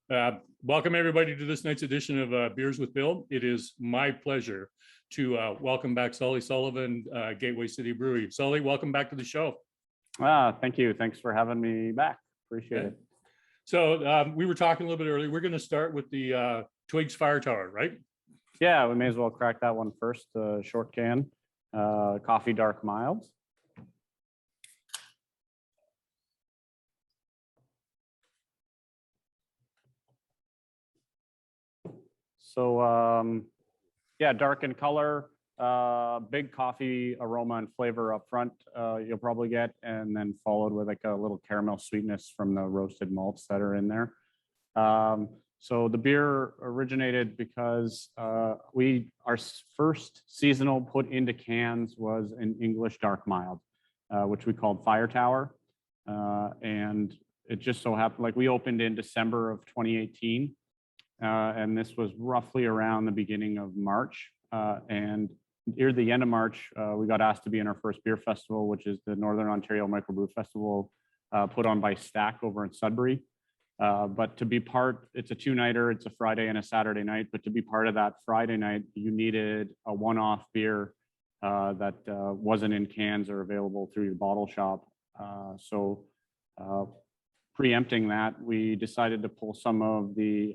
Welcome everybody to this night's edition of Beers with Bill. It is my pleasure to welcome back Sully Sullivan, Gateway City Brewery. Sully, welcome back to the show. Thank you. Thanks for having me back. Appreciate it. So we were talking a little bit earlier. We're going to start with the Twigs Fire Tower, right? Yeah, we may as well crack that one first. Short can, coffee dark mild. So yeah, dark in color, big coffee aroma and flavor up front you'll probably get, and then followed with like a little caramel sweetness from the roasted malts that are in there. So the beer originated because our first seasonal put into cans was an English dark mild, which we called Fire Tower. And it just so happened, like we opened in December of 2018. And this was roughly around the beginning of March. And near the end of March, we got asked to be in our first beer festival, which is the Northern Ontario Microbrew Festival, put on by Stack over in Sudbury. But to be part, it's a two-nighter, it's a Friday and a Saturday night, but to be part of that Friday night, you needed a one-off beer that wasn't in cans or available through your bottle shop. So preempting that, we decided to pull some of the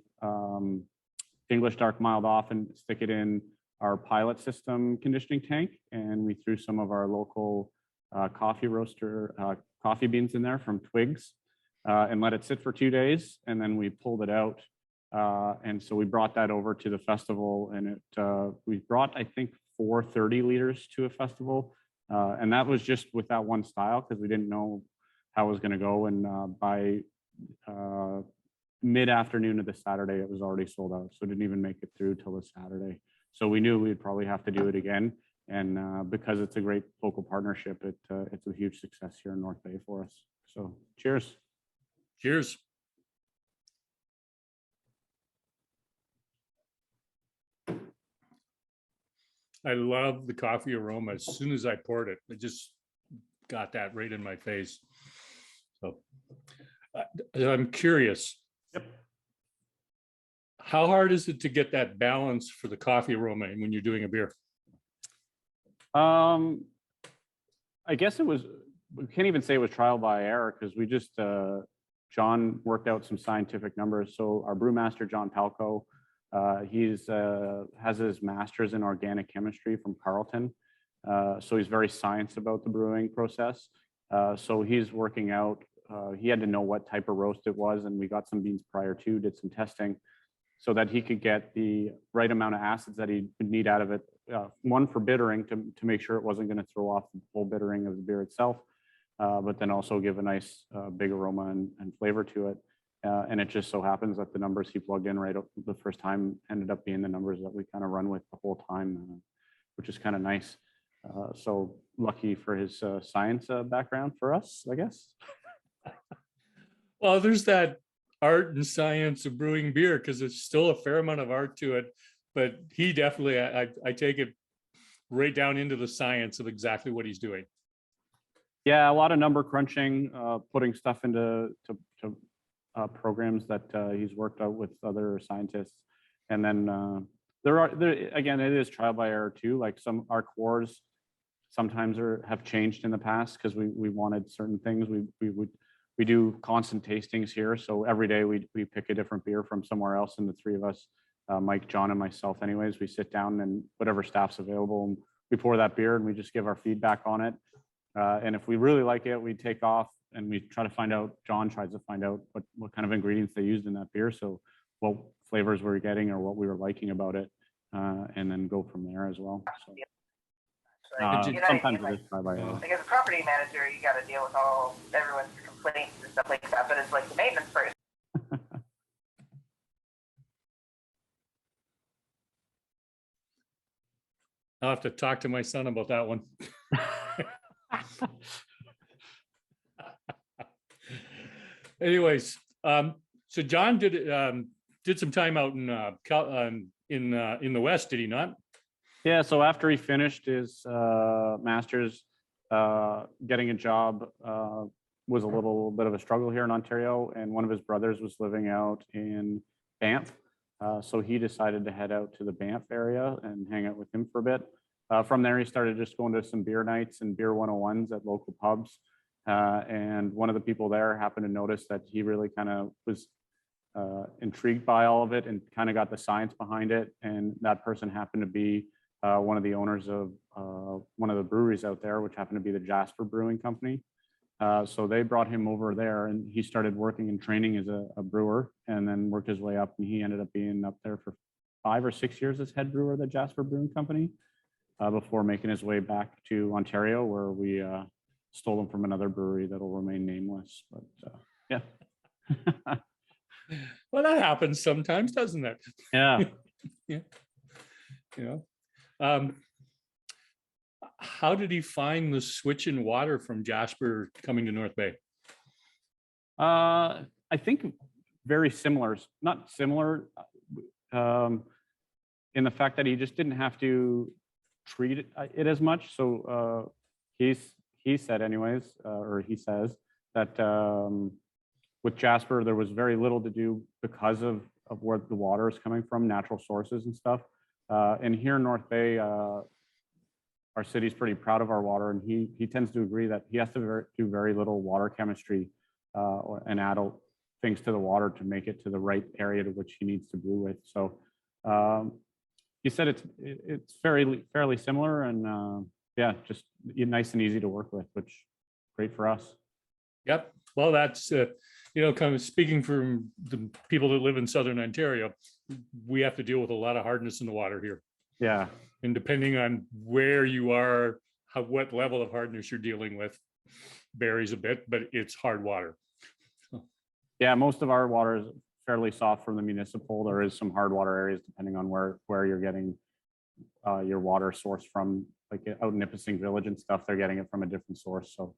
English dark mild off and stick it in our pilot system conditioning tank. And we threw some of our local coffee roaster coffee beans in there from Twigs and let it sit for 2 days. And then we pulled it out. And so we brought that over to the festival, and we brought, I think, 430 liters to a festival. And that was just with that one style because we didn't know how it was going to go. And by mid-afternoon of the Saturday, it was already sold out. So it didn't even make it through till the Saturday. So we knew we'd probably have to do it again. And because it's a great local partnership, it's a huge success here in North Bay for us. So cheers. Cheers. I love the coffee aroma. As soon as I poured it, I just got that right in my face. So I'm curious. Yep. How hard is it to get that balance for the coffee aroma when you're doing a beer? I guess it was, we can't even say it was trial by error because we just, John worked out some scientific numbers. So our brewmaster, John Palco, has his master's in organic chemistry from Carleton. So he's very science about the brewing process. So he's working out, he had to know what type of roast it was, and we got some beans prior to, did some testing so that he could get the right amount of acids that he would need out of it. One for bittering to make sure it wasn't going to throw off the full bittering of the beer itself, but then also give a nice big aroma and flavor to it. And it just so happens that the numbers he plugged in right the first time ended up being the numbers that we kind of run with the whole time, which is kind of nice. So lucky for his science background for us, I guess. Well, there's that art and science of brewing beer because there's still a fair amount of art to it. But he definitely, I take it right down into the science of exactly what he's doing. Yeah, a lot of number crunching, putting stuff into programs that he's worked out with other scientists. And then again, it is trial by error too. Like our cores sometimes have changed in the past because we wanted certain things. We do constant tastings here. So every day we pick a different beer from somewhere else, and the three of us, Mike, John, and myself anyways, we sit down and whatever staff's available, and we pour that beer and we just give our feedback on it. And if we really like it, we take off and we try to find out, John tries to find out what kind of ingredients they used in that beer. So what flavors we're getting or what we were liking about it, and then go from there as well. So, sometimes it is trial by error. Like as a property manager, you got to deal with everyone's complaints and stuff like that, but it's like the maintenance person. I'll have to talk to my son about that one. Anyways, so John did some time out in the West, did he not? Yeah. So after he finished his master's, getting a job was a little bit of a struggle here in Ontario, and one of his brothers was living out in Banff. So he decided to head out to the Banff area and hang out with him for a bit. From there, he started just going to some beer nights and beer 101s at local pubs. And one of the people there happened to notice that he really kind of was intrigued by all of it and kind of got the science behind it. And that person happened to be one of the owners of one of the breweries out there, which happened to be the Jasper Brewing Company. So they brought him over there, and he started working and training as a brewer, and then worked his way up, and he ended up being up there for 5 or 6 years as head brewer of the Jasper Brewing Company, before making his way back to Ontario, where we stole him from another brewery that'll remain nameless. But yeah. Well, that happens sometimes, doesn't it? Yeah. Yeah. You know, how did he find the switch in water from Jasper coming to North Bay? I think very similar, not similar, in the fact that he just didn't have to treat it as much. So he said anyways, or he says that with Jasper, there was very little to do because of where the water is coming from, natural sources and stuff. And here in North Bay, our city's pretty proud of our water, and he tends to agree that he has to do very little water chemistry and add things to the water to make it to the right area to which he needs to brew with. So he said it's fairly similar, and yeah, just nice and easy to work with, which great for us. Yep. Well, that's kind of speaking from the people that live in Southern Ontario, we have to deal with a lot of hardness in the water here. Yeah. And depending on where you are, what level of hardness you're dealing with varies a bit, but it's hard water. Yeah, most of our water is fairly soft from the municipal. There is some hard water areas depending on where you're getting your water source from, like out in Nipissing Village and stuff, they're getting it from a different source. So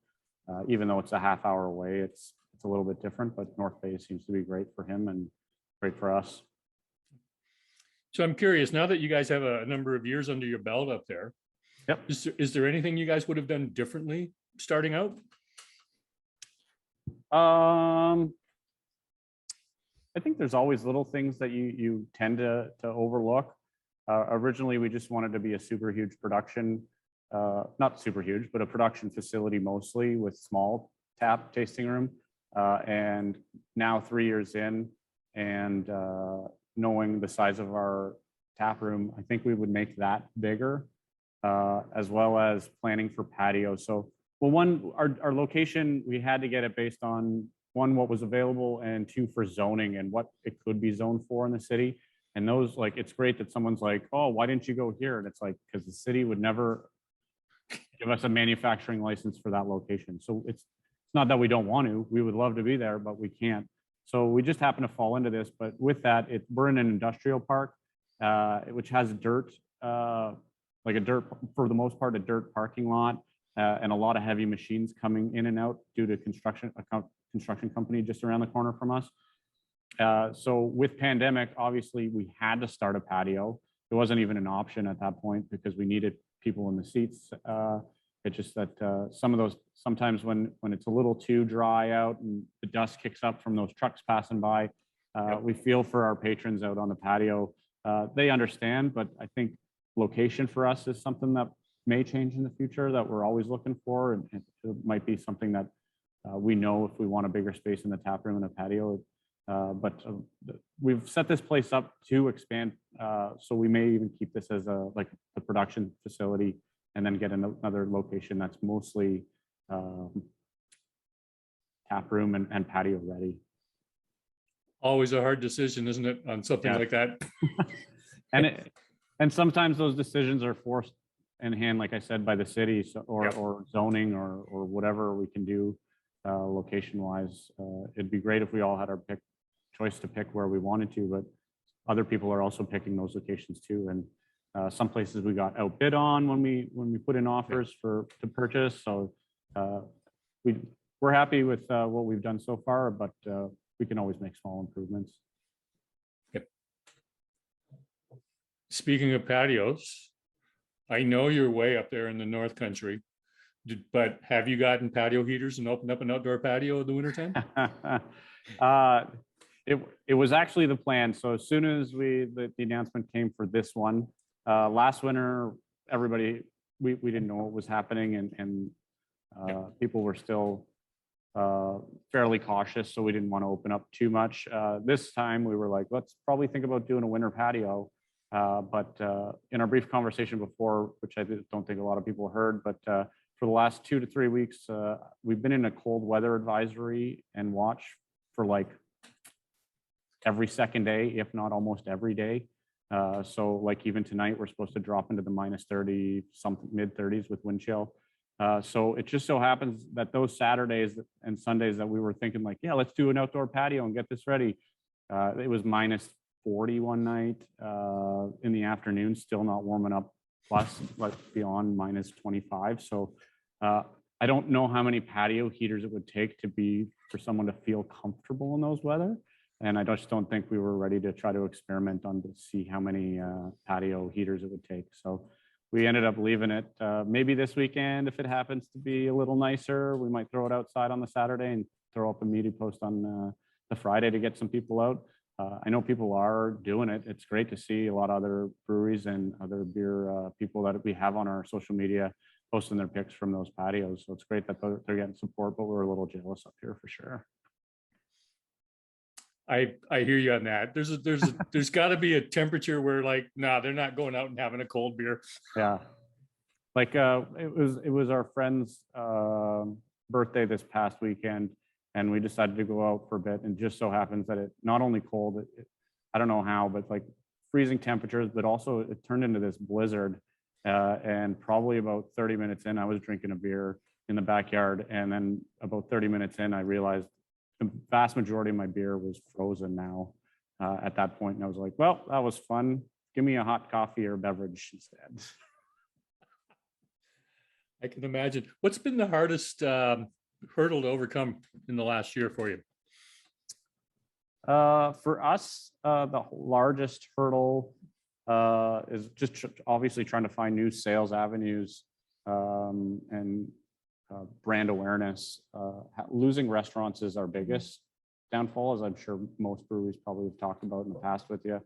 even though it's a half hour away, it's a little bit different, but North Bay seems to be great for him and great for us. So I'm curious, now that you guys have a number of years under your belt up there, yep, is there anything you guys would have done differently starting out? I think there's always little things that you tend to overlook. Originally, we just wanted to be a super huge production, not super huge, but a production facility mostly with small tap tasting room. And now 3 years in, and knowing the size of our tap room, I think we would make that bigger, as well as planning for patio. So, well, one, our location, we had to get it based on, one, what was available, and two, for zoning and what it could be zoned for in the city. And those, like, it's great that someone's like, oh, why didn't you go here? And it's like, because the city would never give us a manufacturing license for that location. So it's not that we don't want to, we would love to be there, but we can't. So we just happen to fall into this. But with that, we're in an industrial park, which has dirt, for the most part, a dirt parking lot, and a lot of heavy machines coming in and out due to construction company just around the corner from us. So with pandemic, obviously we had to start a patio. It wasn't even an option at that point because we needed people in the seats. It's just that sometimes when it's a little too dry out and the dust kicks up from those trucks passing by, we feel for our patrons out on the patio. They understand, but I think location for us is something that may change in the future that we're always looking for. And it might be something that we know if we want a bigger space in the tap room and a patio. But we've set this place up to expand, so we may even keep this as a production facility, and then get another location that's mostly tap room and patio ready. Always a hard decision, isn't it, on something like that? and sometimes those decisions are forced in hand, like I said, by the city, or zoning or whatever we can do location wise. It'd be great if we all had our choice to pick where we wanted to, but other people are also picking those locations too. And some places we got outbid on when we put in offers to purchase. So we're happy with what we've done so far, but we can always make small improvements. Yep. Speaking of patios, I know you're way up there in the North Country, But have you gotten patio heaters and opened up an outdoor patio in the wintertime? It was actually the plan. So as soon as the announcement came for this one, last winter, everybody, we didn't know what was happening, and people were still fairly cautious, so we didn't want to open up too much. This time we were like, let's probably think about doing a winter patio. But in our brief conversation before, which I don't think a lot of people heard, but for the last 2 to 3 weeks, we've been in a cold weather advisory and watch for like every second day, if not almost every day. So like even tonight, we're supposed to drop into the minus 30, something mid 30s with wind chill. So it just so happens that those Saturdays and Sundays that we were thinking like, yeah, let's do an outdoor patio and get this ready. It was minus 40 one night in the afternoon, still not warming up, plus like beyond minus 25. So I don't know how many patio heaters it would take for someone to feel comfortable in those weather. And I just don't think we were ready to try to experiment on to see how many patio heaters it would take. So we ended up leaving it. Maybe this weekend, if it happens to be a little nicer, we might throw it outside on the Saturday and throw up a media post on the Friday to get some people out. I know people are doing it. It's great to see a lot of other breweries and other beer people that we have on our social media posting their pics from those patios. So it's great that they're getting support, but we're a little jealous up here for sure. I hear you on that. There's got to be a temperature where like, nah, they're not going out and having a cold beer. Yeah, like it was our friend's birthday this past weekend, and we decided to go out for a bit. And just so happens that it not only cold, I don't know how, but like freezing temperatures, but also it turned into this blizzard. And probably about 30 minutes in, I was drinking a beer in the backyard, and then about 30 minutes in, I realized the vast majority of my beer was frozen now at that point. And I was like, well, that was fun. Give me a hot coffee or beverage instead. I can imagine. What's been the hardest hurdle to overcome in the last year for you? For us, the largest hurdle is just obviously trying to find new sales avenues and brand awareness. Losing restaurants is our biggest downfall, as I'm sure most breweries probably have talked about in the past with you.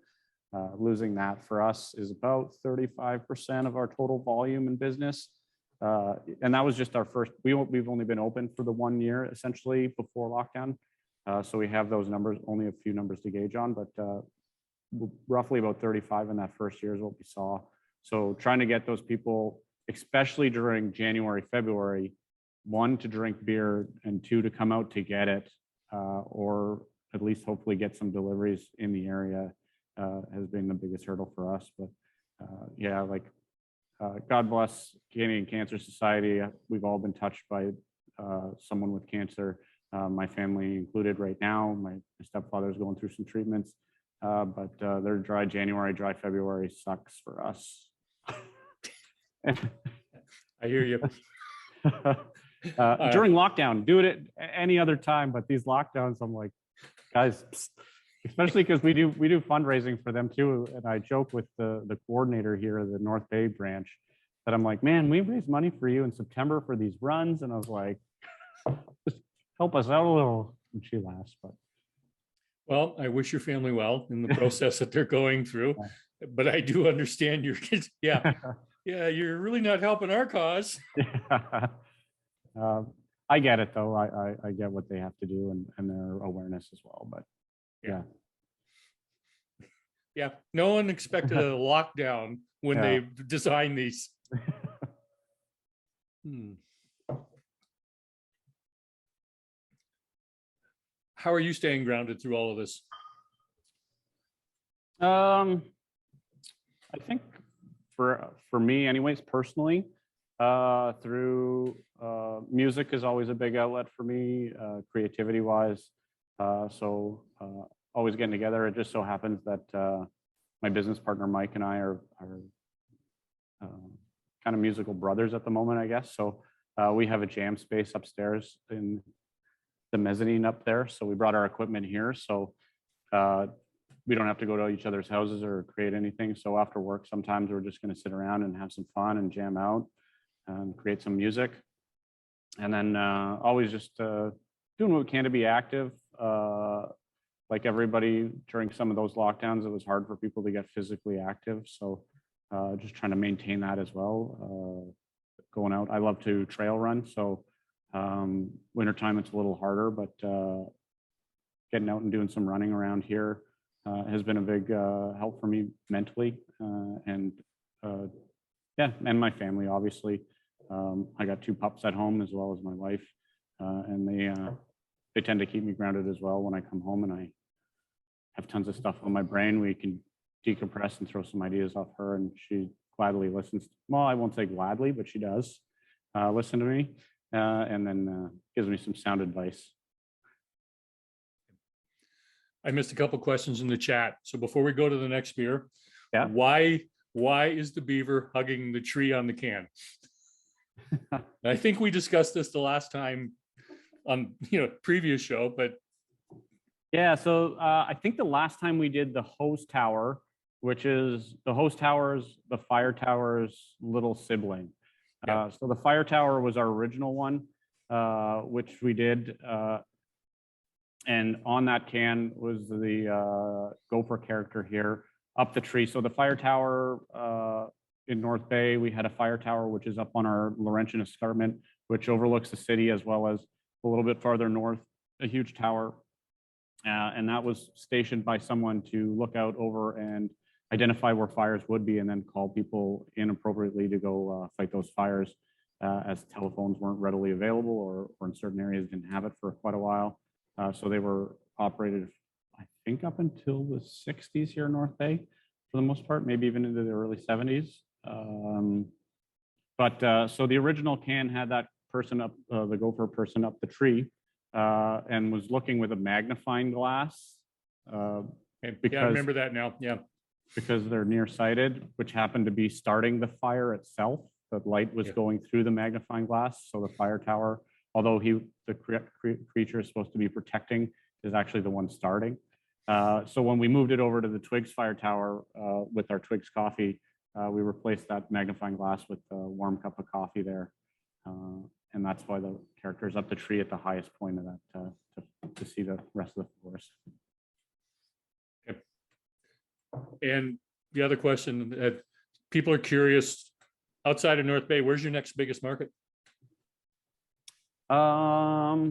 Losing that for us is about 35% of our total volume in business. And that was just our first, we've only been open for the 1 year essentially before lockdown. So we have those numbers, only a few numbers to gauge on, but roughly about 35 in that first year is what we saw. So trying to get those people, especially during January, February, 1, to drink beer, and 2, to come out to get it, or at least hopefully get some deliveries in the area has been the biggest hurdle for us. But yeah, like God bless Canadian Cancer Society. We've all been touched by someone with cancer, my family included right now. My stepfather's going through some treatments, but their dry January, dry February sucks for us. I hear you. During lockdown, do it at any other time, but these lockdowns, I'm like, guys, especially because we do fundraising for them too. And I joke with the coordinator here of the North Bay branch that I'm like, man, we raised money for you in September for these runs. And I was like, just help us out a little. And she laughs, but. Well, I wish your family well in the process that they're going through, but I do understand your kids. Yeah. Yeah. You're really not helping our cause. Yeah. I get it though. I get what they have to do and their awareness as well, but yeah. Yeah. No one expected a lockdown when they designed these. How are you staying grounded through all of this? I think for me anyways, personally, through music is always a big outlet for me, creativity wise. So always getting together. It just so happens that my business partner Mike and I are kind of musical brothers at the moment, I guess. So we have a jam space upstairs in the mezzanine up there. So we brought our equipment here. So we don't have to go to each other's houses or create anything. So after work, sometimes we're just going to sit around and have some fun and jam out and create some music. And then always just doing what we can to be active. Like everybody during some of those lockdowns, it was hard for people to get physically active. So just trying to maintain that as well. Going out, I love to trail run. So wintertime, it's a little harder, but getting out and doing some running around here has been a big help for me mentally. And yeah, and my family, obviously. I got 2 pups at home as well as my wife, and they tend to keep me grounded as well when I come home and I have tons of stuff on my brain. We can decompress and throw some ideas off her, and she gladly listens. Well, I won't say gladly, but she does listen to me, and then gives me some sound advice. I missed a couple questions in the chat. So before we go to the next beer, Yeah. Why is the beaver hugging the tree on the can? I think we discussed this the last time on previous show, but yeah. So I think the last time we did the hose tower, which is the hose tower's the fire tower's little sibling. Yeah. So the fire tower was our original one, which we did. And on that can was the gopher character here up the tree. So the fire tower in North Bay, we had a fire tower, which is up on our Laurentian escarpment, which overlooks the city, as well as a little bit farther north, a huge tower. And that was stationed by someone to look out over and identify where fires would be, and then call people inappropriately to go fight those fires, as telephones weren't readily available, or in certain areas didn't have it for quite a while. So they were operated, I think, up until the 60s here in North Bay, for the most part, maybe even into the early 70s. So the original can had that person up, the gopher person up the tree, and was looking with a magnifying glass. yeah, I remember that now. Yeah. Because they're nearsighted, which happened to be starting the fire itself. The light was going through the magnifying glass. So the fire tower, although the creature is supposed to be protecting, is actually the one starting. So when we moved it over to the Twigs fire tower with our Twigs coffee, we replaced that magnifying glass with a warm cup of coffee there. And that's why the character is up the tree at the highest point of that to see the rest of the forest. Okay. And the other question that people are curious, outside of North Bay, where's your next biggest market? For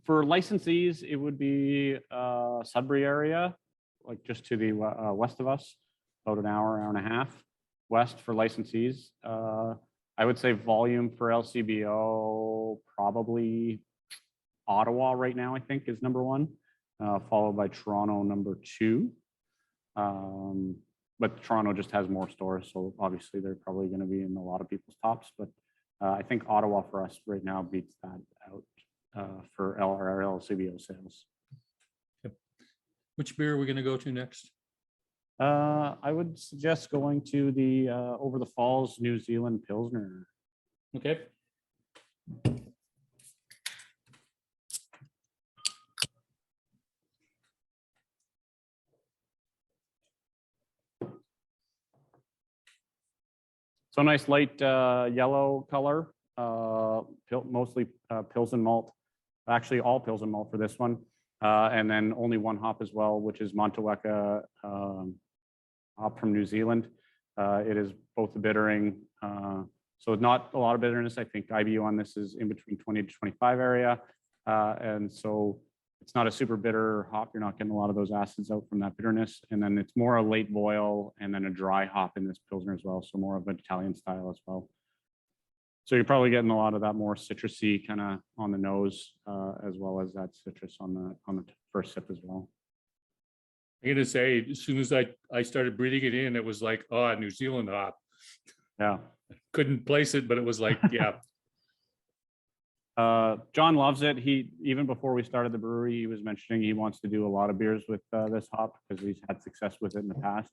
licensees, it would be Sudbury area, like just to the west of us, about an hour and a half west for licensees. I would say volume for LCBO, probably Ottawa right now, I think, is number 1, followed by Toronto, number 2. But Toronto just has more stores, so obviously they're probably going to be in a lot of people's tops. But I think Ottawa for us right now beats that out for our LCBO sales. Yep. Which beer are we going to go to next? I would suggest going to the Over the Falls New Zealand Pilsner. Okay. So nice light yellow color, mostly Pilsen malt, actually all Pilsen malt for this one. And then only 1 hop as well, which is Monteweka hop from New Zealand. It is both the bittering, so not a lot of bitterness. I think IBU on this is in between 20 to 25 area. And so it's not a super bitter hop. You're not getting a lot of those acids out from that bitterness. And then it's more a late boil and then a dry hop in this Pilsner as well. So more of an Italian style as well. So you're probably getting a lot of that more citrusy kind of on the nose, as well as that citrus on the first sip as well. I'm gonna say, as soon as I started breathing it in, it was like, oh, New Zealand hop. Yeah. Couldn't place it, but it was like, yeah. John loves it. He, even before we started the brewery, he was mentioning he wants to do a lot of beers with this hop because he's had success with it in the past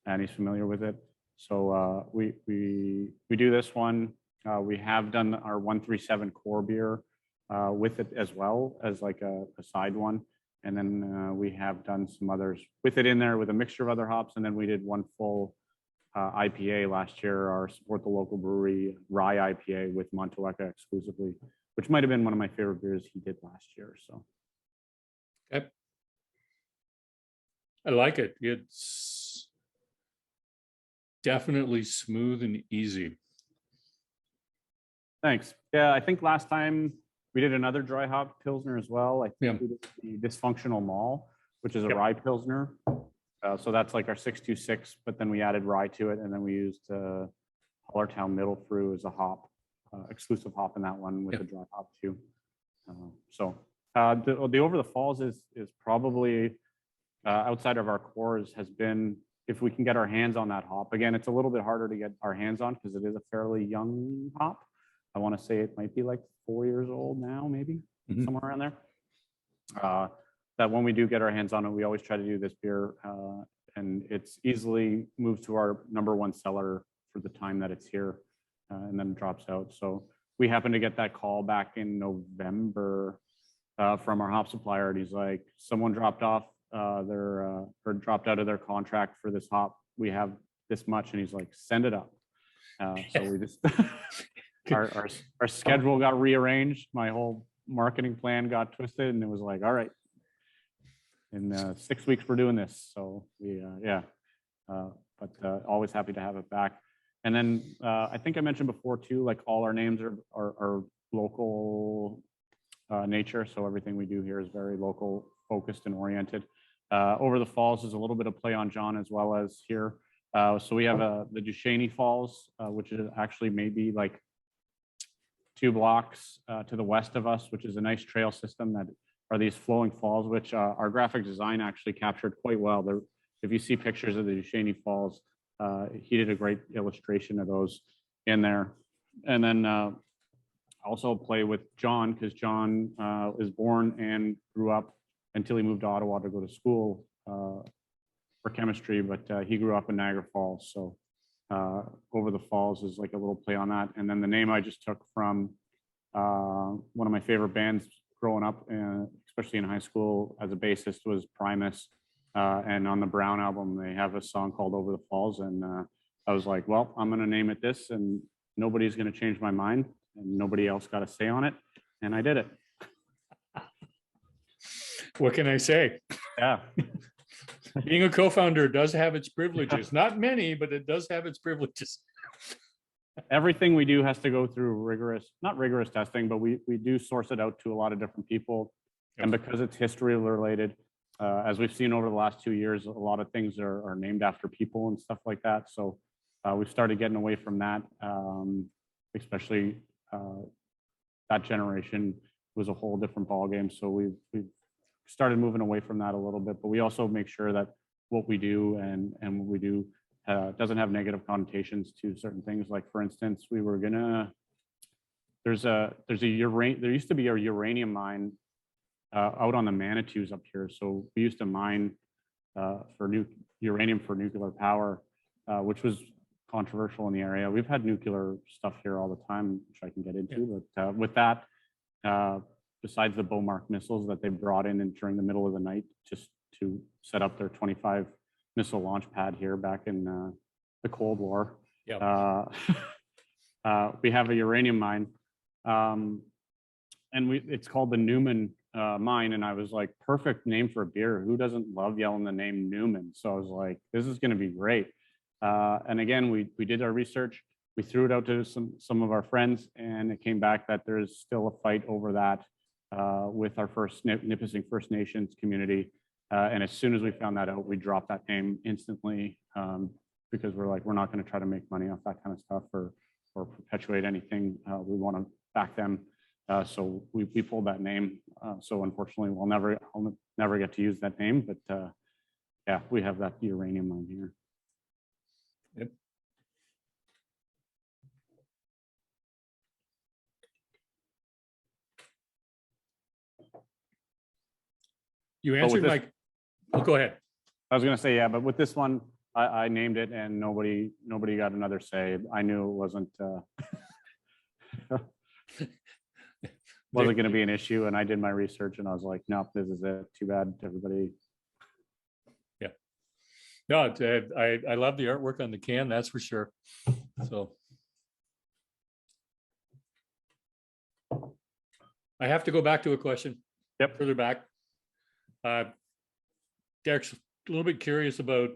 and he's familiar with it. So we do this one. We have done our 137 core beer with it as well as like a side one. And then we have done some others with it in there with a mixture of other hops. And then we did one full IPA last year, our Support the Local Brewery Rye IPA with Monteleka exclusively, which might have been one of my favorite beers he did last year. So Okay. I like it. It's definitely smooth and easy. thanks. Yeah, I think last time we did another dry hop Pilsner as well. I think Yeah. we did the Dysfunctional Mall, which is a Yep. rye Pilsner. So that's like our 626, but then we added rye to it, and then we used Hallertown Middle Fruit as a hop, exclusive hop in that one with Yep. the dry hop too. The Over the Falls is probably outside of our cores has been, if we can get our hands on that hop. Again, it's a little bit harder to get our hands on because it is a fairly young hop. I want to say it might be like 4 years old now, maybe somewhere around there. That when we do get our hands on it, we always try to do this beer, and it's easily moved to our #1 seller for the time that it's here, and then drops out. So we happened to get that call back in November from our hop supplier, and he's like, someone dropped off or dropped out of their contract for this hop. We have this much, and he's like, send it up. So we just our schedule got rearranged. My whole marketing plan got twisted, and it was like, all right, in 6 weeks we're doing this. So we always happy to have it back. And then I think I mentioned before too, like all our names are local nature. So everything we do here is very local focused and oriented. Over the Falls is a little bit of play on John as well as here. So we have the Duchesne Falls, which is actually maybe like 2 blocks to the west of us, which is a nice trail system that are these flowing falls, which our graphic design actually captured quite well. If you see pictures of the Duchesne Falls, he did a great illustration of those in there. And then also play with John, because John is born and grew up until he moved to Ottawa to go to school for chemistry, but he grew up in Niagara Falls. So Over the Falls is like a little play on that. And then the name I just took from one of my favorite bands growing up, especially in high school as a bassist, was Primus. And on the Brown album, they have a song called Over the Falls. And I was like, well, I'm going to name it this, and nobody's going to change my mind, and nobody else got a say on it. And I did it. What can I say? Yeah. Being a co-founder does have its privileges. Not many, but it does have its privileges. Everything we do has to go through not rigorous testing, but we do source it out to a lot of different people. Yep. And because it's history related, as we've seen over the last 2 years, a lot of things are named after people and stuff like that. So we've started getting away from that, especially that generation was a whole different ballgame. So we've started moving away from that a little bit, but we also make sure that what we do and what we do doesn't have negative connotations to certain things. Like, for instance, we were gonna, there used to be a uranium mine out on the Manitous up here. So we used to mine for uranium for nuclear power, which was controversial in the area. We've had nuclear stuff here all the time, which I can get into, but with that, besides the Beaumark missiles that they brought in during the middle of the night just to set up their 25 missile launch pad here back in the Cold War. Yep. We have a uranium mine, and it's called the Newman mine. And I was like, perfect name for a beer. Who doesn't love yelling the name Newman? So I was like, this is going to be great. And again, we did our research. We threw it out to some of our friends, and it came back that there's still a fight over that with our Nipissing First Nations community. And as soon as we found that out, we dropped that name instantly, because we're like, we're not going to try to make money off that kind of stuff or perpetuate anything. We want to back them. So we pulled that name. So unfortunately, I'll never get to use that name. But yeah, we have that uranium mine here. Yep. You answered my. Oh, go ahead. I was going to say, yeah, but with this one, I named it, and nobody got another say. I knew it wasn't going to be an issue, and I did my research, and I was like, nope, this is it. Too bad, everybody. Yeah. No, I love the artwork on the can, that's for sure. So. I have to go back to a question. Yep. Further back. Derek's a little bit curious about,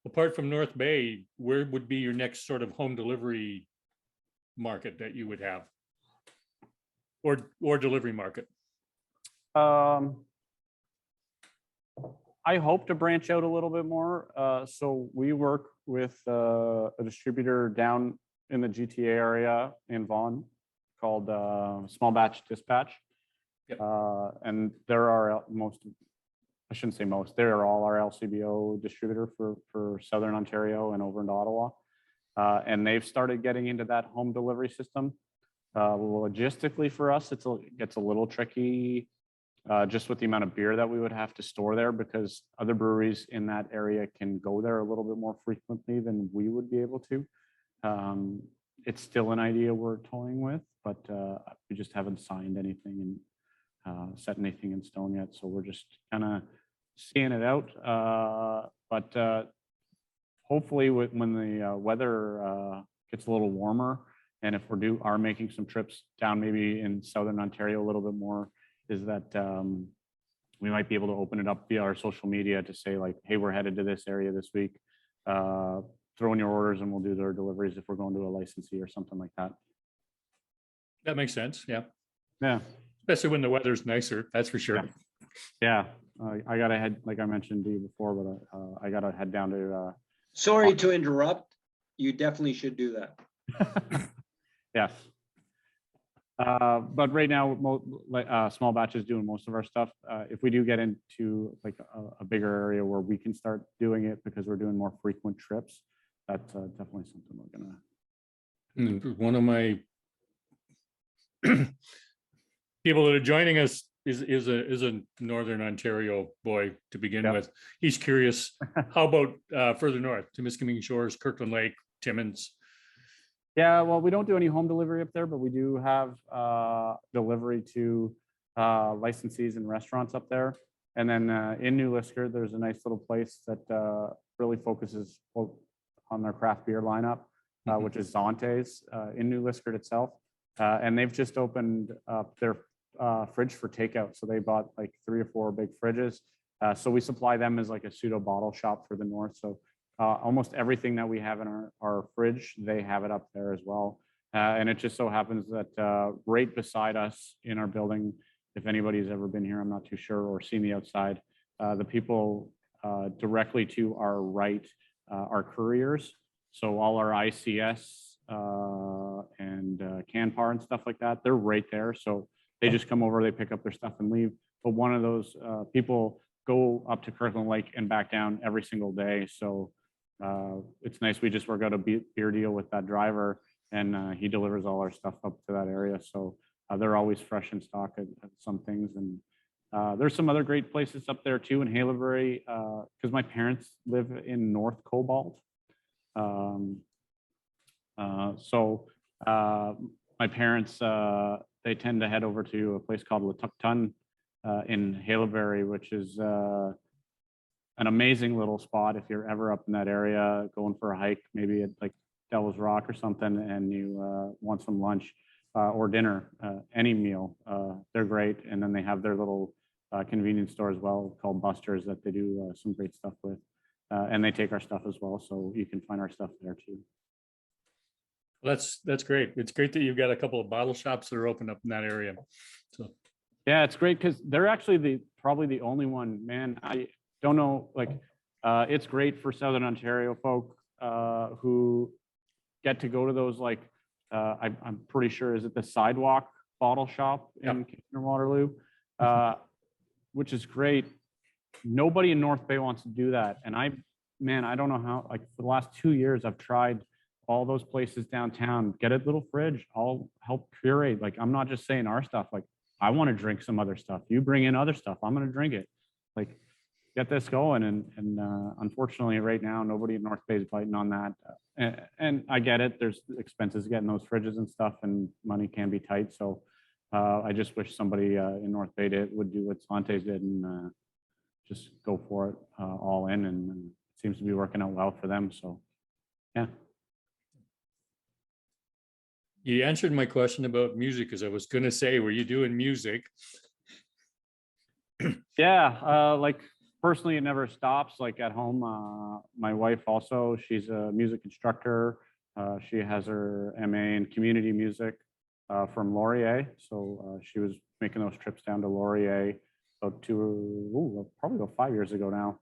apart from North Bay, where would be your next sort of home delivery market that you would have? Or delivery market? I hope to branch out a little bit more. So we work with a distributor down in the GTA area in Vaughan called Small Batch Dispatch. Yep. And there are most, I shouldn't say most, they are all our LCBO distributor for Southern Ontario and over into Ottawa. And they've started getting into that home delivery system. Logistically for us, it gets a little tricky just with the amount of beer that we would have to store there, because other breweries in that area can go there a little bit more frequently than we would be able to. It's still an idea we're toying with, but we just haven't signed anything and set anything in stone yet. So we're just kind of seeing it out. But hopefully when the weather gets a little warmer, and if are making some trips down maybe in Southern Ontario a little bit more, is that we might be able to open it up via our social media to say like, hey, we're headed to this area this week. Throw in your orders and we'll do their deliveries if we're going to a licensee or something like that. That makes sense. Yeah. Yeah. Especially when the weather's nicer, that's for sure. Yeah. I got to head, like I mentioned to you before, but I got to head down to. Sorry to interrupt. You definitely should do that. Yes. But right now, Small Batch is doing most of our stuff. If we do get into like a bigger area where we can start doing it because we're doing more frequent trips, that's definitely something we're gonna. One of my people that are joining us is a Northern Ontario boy to begin Yep. with. He's curious. How about further north, Temiskaming Shores, Kirkland Lake, Timmins? Yeah, well, we don't do any home delivery up there, but we do have delivery to licensees and restaurants up there. And then in New Lisker, there's a nice little place that really focuses on their craft beer lineup, which is Zonte's in New Lisker itself. And they've just opened up their fridge for takeout. So they bought like 3 or 4 big fridges. So we supply them as like a pseudo bottle shop for the north. So almost everything that we have in our fridge, they have it up there as well. And it just so happens that right beside us in our building, if anybody's ever been here, I'm not too sure, or seen the outside, the people directly to our right are couriers. So all our ICS and Canpar and stuff like that, they're right there. So they just come over, they pick up their stuff and leave. But one of those people go up to Kirkland Lake and back down every single day. So it's nice. We just work out a beer deal with that driver, and he delivers all our stuff up to that area. So they're always fresh in stock at some things. And there's some other great places up there too in Haileybury, because my parents live in North Cobalt. So my parents, they tend to head over to a place called Letuktun in Haileybury, which is an amazing little spot if you're ever up in that area going for a hike, maybe at like Devil's Rock or something, and you want some lunch or dinner, any meal. They're great. And then they have their little convenience store as well called Buster's that they do some great stuff with. And they take our stuff as well. So you can find our stuff there too. That's great. It's great that you've got a couple of bottle shops that are open up in that area. So yeah, it's great because they're actually probably the only one, man. I don't know, like it's great for Southern Ontario folk who get to go to those, like I'm pretty sure, is it the Sidewalk bottle shop in Kitchener-Waterloo, which is great. Nobody in North Bay wants to do that. And I don't know how, like for the last 2 years, I've tried all those places downtown, get a little fridge, I'll help curate. Like, I'm not just saying our stuff, like I want to drink some other stuff. You bring in other stuff, I'm going to drink it. Like, get this going. And unfortunately right now, nobody in North Bay is biting on that. And I get it. There's expenses getting those fridges and stuff, and money can be tight. So I just wish somebody in North Bay would do what Sante's did and just go for it all in. And seems to be working out well for them. So, yeah. You answered my question about music, because I was going to say, were you doing music? Yeah, like personally, it never stops. Like at home, my wife also, she's a music instructor. She has her MA in community music from Laurier. So she was making those trips down to Laurier about probably about 5 years ago now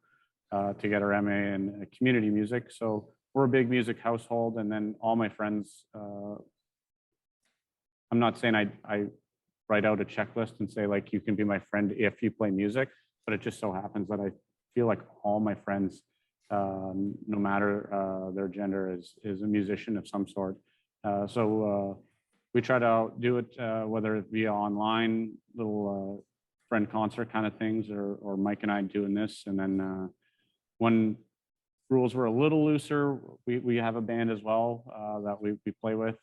to get her MA in community music. So we're a big music household. And then all my friends, I'm not saying I write out a checklist and say like, you can be my friend if you play music, but it just so happens that I feel like all my friends, no matter their gender, is a musician of some sort. So we try to do it, whether it be online, little friend concert kind of things, or Mike and I doing this. And then when rules were a little looser, we have a band as well that we play with.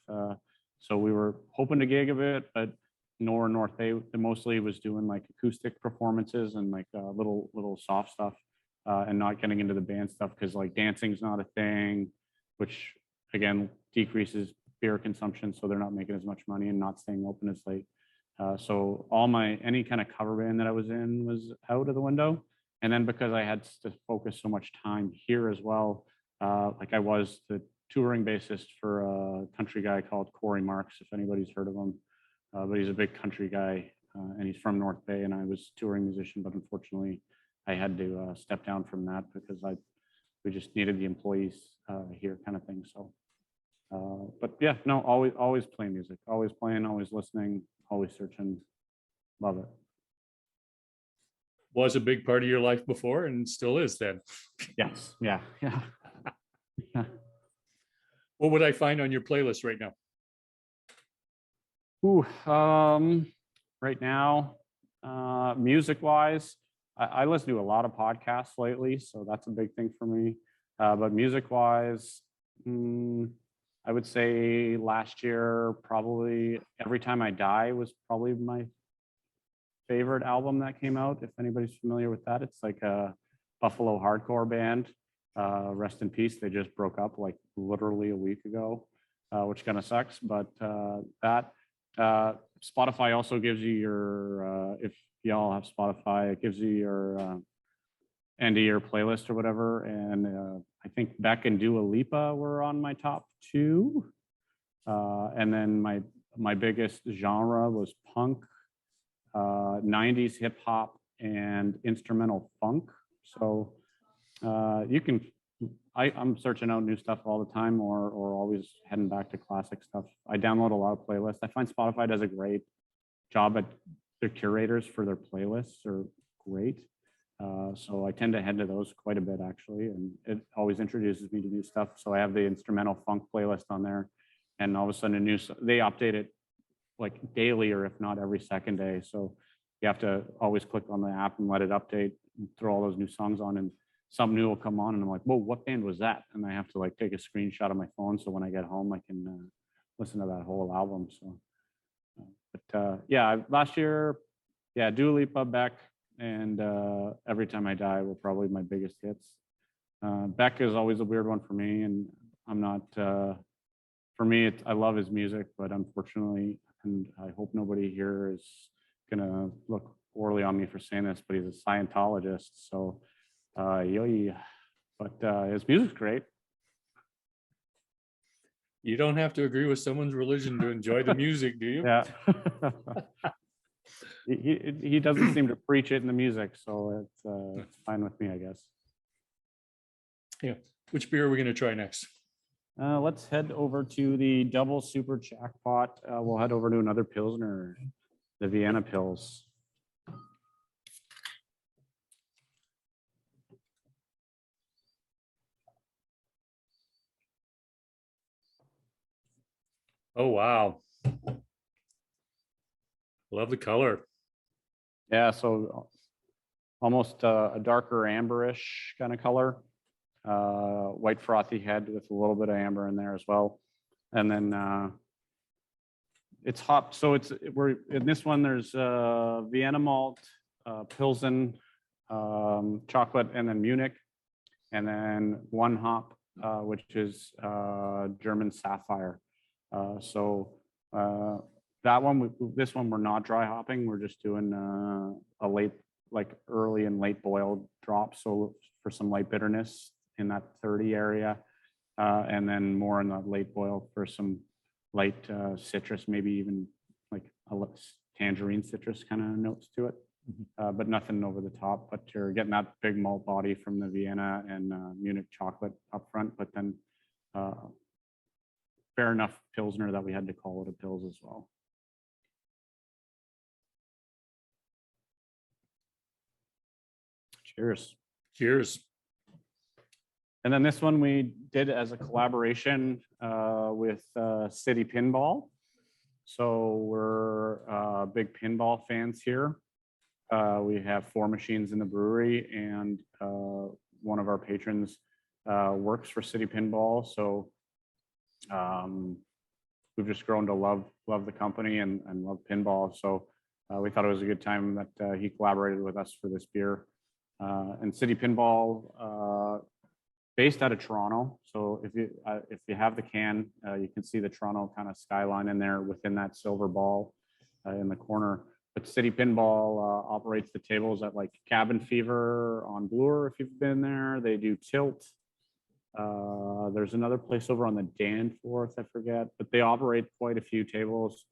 So we were hoping to gig a bit, but North Bay mostly was doing like acoustic performances and like little soft stuff, and not getting into the band stuff because like dancing's not a thing, which again decreases beer consumption, so they're not making as much money and not staying open as late. So any kind of cover band that I was in was out of the window. And then because I had to focus so much time here as well, like I was the touring bassist for a country guy called Corey Marks, if anybody's heard of him. But he's a big country guy, and he's from North Bay, and I was touring musician, but unfortunately I had to step down from that because we just needed the employees here kind of thing. So, but yeah, no, always playing music, always playing, always listening, always searching. Love it. Was a big part of your life before and still is then. Yes. Yeah. What would I find on your playlist right now? Ooh, right now, music wise, I listen to a lot of podcasts lately, so that's a big thing for me. But music wise, I would say last year, probably Every Time I Die was probably my favorite album that came out. If anybody's familiar with that, it's like a Buffalo hardcore band. Rest in peace. They just broke up like literally a week ago, which kind of sucks. But Spotify also gives you your, if y'all have Spotify, it gives you your end of year playlist or whatever. And I think Beck and Dua Lipa were on my top 2. And then my biggest genre was punk, 90s hip hop, and instrumental funk. So I'm searching out new stuff all the time, or always heading back to classic stuff. I download a lot of playlists. I find Spotify does a great job at their curators for their playlists are great. So I tend to head to those quite a bit actually, and it always introduces me to new stuff. So I have the instrumental funk playlist on there, and all of a sudden they update it like daily, or if not every second day. So you have to always click on the app and let it update and throw all those new songs on, and something new will come on, and I'm like, whoa, what band was that? And I have to like take a screenshot of my phone, so when I get home, I can listen to that whole album. So, yeah, last year, yeah, Dua Lipa, Beck, and Every Time I Die were probably my biggest hits. Beck is always a weird one for me, and I'm not, for me, I love his music, but unfortunately, and I hope nobody here is gonna look poorly on me for saying this, but he's a Scientologist, so but his music's great. You don't have to agree with someone's religion to enjoy the music, do you? Yeah. he doesn't seem to preach it in the music, so it's fine with me, I guess. Yeah. Which beer are we going to try next? Let's head over to the double super jackpot. We'll head over to another Pilsner, the Vienna Pils. Oh, wow. Love the color. Yeah, so almost a darker amberish kind of color. White frothy head with a little bit of amber in there as well. And then it's hopped. So we're in this one, there's Vienna malt, Pilsen, chocolate, and then Munich. and then one hop, which is German Sapphire. That one, this one, we're not dry hopping. We're just doing a late, like early and late boil drop. So for some light bitterness in that 30 area, and then more in the late boil for some light citrus, maybe even like a tangerine citrus kind of notes to it, but nothing over the top. But you're getting that big malt body from the Vienna and Munich chocolate up front, but then fair enough Pilsner that we had to call it a Pils as well. Cheers. Cheers. And then this one we did as a collaboration with City Pinball. So we're big pinball fans here. We have 4 machines in the brewery, and one of our patrons works for City Pinball. So we've just grown to love the company and love pinball. So we thought it was a good time that he collaborated with us for this beer. And City Pinball, based out of Toronto. So if you have the can, you can see the Toronto kind of skyline in there within that silver ball in the corner. But City Pinball operates the tables at like Cabin Fever on Brewer, if you've been there. They do Tilt. There's another place over on the Danforth, I forget, but they operate quite a few tables.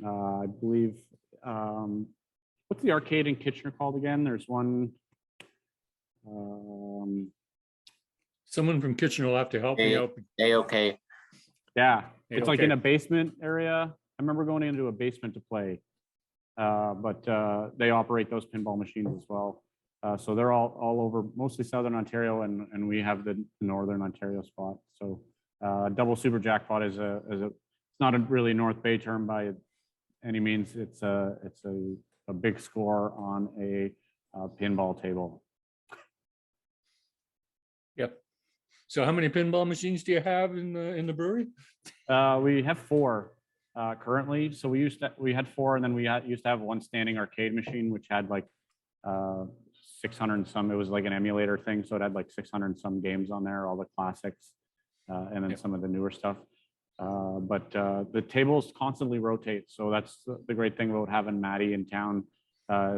I believe, what's the arcade in Kitchener called again? There's one. Someone from Kitchener will have to help me out. Okay. Yeah, it's like Okay. in a basement area. I remember going into a basement to play, but they operate those pinball machines as well. So they're all over, mostly Southern Ontario, and we have the Northern Ontario spot. So double super jackpot is it's not a really North Bay term by any means. It's a big score on a pinball table. Yep. So how many pinball machines do you have in the brewery? We have 4 currently. So we had 4, and then we used to have one standing arcade machine, which had like 600 and some. It was like an emulator thing, so it had like 600 and some games on there, all the classics, and then some of the newer stuff. But the tables constantly rotate, so that's the great thing about having Matty in town,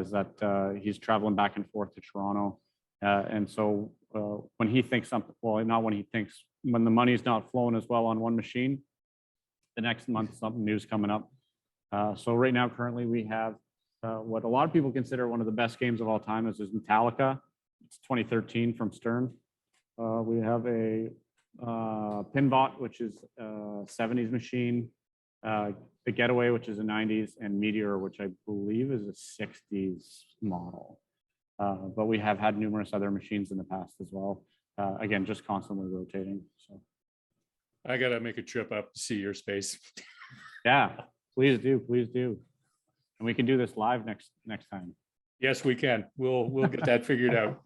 is that he's traveling back and forth to Toronto, and so when he thinks something, well, not when he thinks, when the money's not flowing as well on one machine, the next month something new's coming up. So right now, currently, we have what a lot of people consider one of the best games of all time is Metallica. It's 2013 from Stern. We have a Pinbot, which is a 70s machine, the Getaway, which is a 90s, and Meteor, which I believe is a 60s model. But we have had numerous other machines in the past as well. Again, just constantly rotating. So I gotta make a trip up to see your space. yeah, please do, please do. And we can do this live next time. Yes, we can. We'll get that figured out.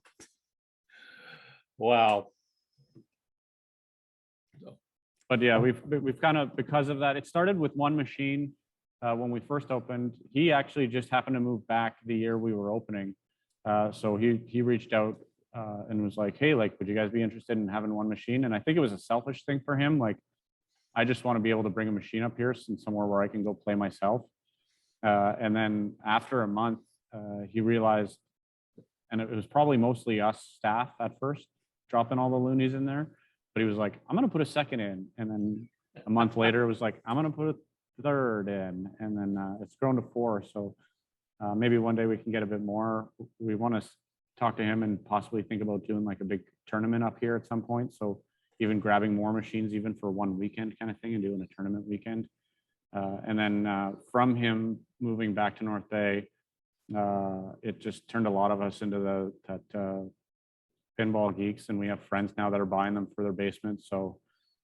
Wow. But yeah, we've kind of, because of that, it started with one machine when we first opened. He actually just happened to move back the year we were opening. So he reached out and was like, hey, like, would you guys be interested in having one machine? And I think it was a selfish thing for him. Like, I just want to be able to bring a machine up here and somewhere where I can go play myself. And then after a month, he realized, and it was probably mostly us staff at first, dropping all the loonies in there. But he was like, I'm going to put a second in. And then a month later, it was like, I'm going to put a third in. And then it's grown to 4. So maybe one day we can get a bit more. We want to talk to him and possibly think about doing like a big tournament up here at some point. So even grabbing more machines, even for one weekend kind of thing, and doing a tournament weekend. And then from him moving back to North Bay, it just turned a lot of us into that pinball geeks, and we have friends now that are buying them for their basements. So